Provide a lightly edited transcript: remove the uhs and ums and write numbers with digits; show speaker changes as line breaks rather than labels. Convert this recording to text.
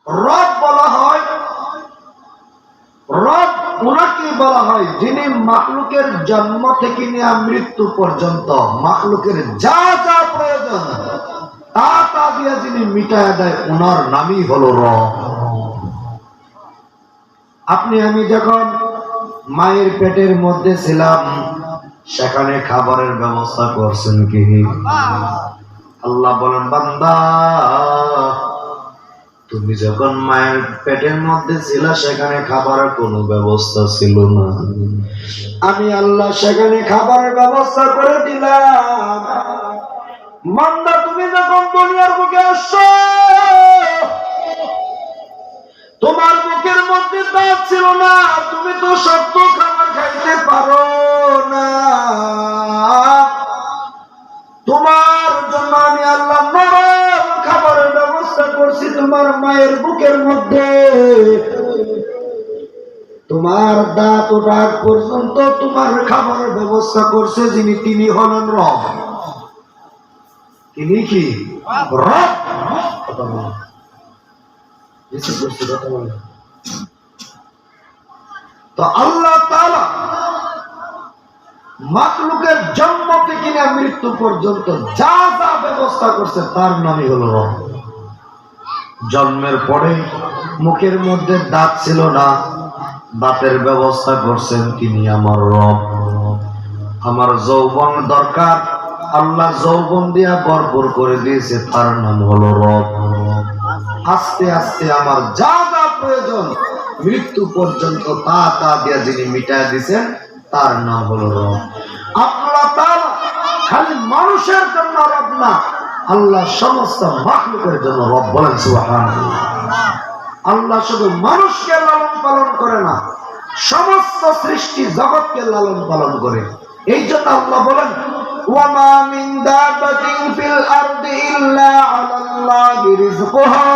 রব বলা হয়, রব ওনাকে বলা হয় যিনি মাখলুকের জন্ম থেকে নিয়ে মৃত্যু পর্যন্ত মাখলুকের যা যা প্রয়োজন তা দিয়ে যিনি মিটায় দেয়, ওনার নামই হলো রব। আপনি আমি যখন মায়ের পেটের মধ্যে ছিলাম, সেখানে খাবারের ব্যবস্থা করছেন কি? আল্লাহ বলেন, বান্দা তুমি যখন মায়ের পেটের মধ্যে ছিলা, সেখানে খাবারের কোনো ব্যবস্থা ছিল না। আমি আল্লাহ সেখানে খাবারের ব্যবস্থা করে দিলাম। বান্দা তুমি যখন দুনিয়ার বুকে আসছো, তোমার মুখের মধ্যে দাঁত ছিল না, তুমি তো শক্ত খাবার খাইতে পারো না। তোমার জন্য আমি আল্লাহ নরম খাবারের ব্যবস্থা করছি তোমার মায়ের বুকের মধ্যে। তোমার দাঁত ওঠার পর্যন্ত তোমার খাবারের ব্যবস্থা করছে যিনি, তিনি হলেন রব। তিনি কি? রব। তো আল্লাহ তাআলা মাখলুকের জন্ম থেকে নিয়ে মৃত্যু পর্যন্ত যা যা ব্যবস্থা করছে তার নামই হলো রব। জন্মের পরে মুখের মধ্যে দাঁত ছিল না, দাঁতের ব্যবস্থা করছেন তিনি আমার রব। আমার যৌবন দরকার, আল্লাহ যৌবন দিয়া ভরপুর করে দিয়েছে, তার নাম হলো রব। আস্তে আস্তে আমার যা যা প্রয়োজন মৃত্যু পর্যন্ত তা দিয়া যিনি মিটায় দিয়েছেন, তার নাম হলো রব। আল্লাহ তাআলা খালি মানুষের জন্য রব না, আল্লাহ সমস্ত মাখলুকের জন্য রব। বলেন সুবহানাল্লাহ। আল্লাহ শুধু মানুষকে লালন পালন করে না, সমস্ত সৃষ্টি জগৎকে লালন পালন করে। এই জন্য আল্লাহ বলেন, ওয়ামা মিন দাবাতিন ফিল আরদি ইল্লা আলাল্লাহি রিজকুহা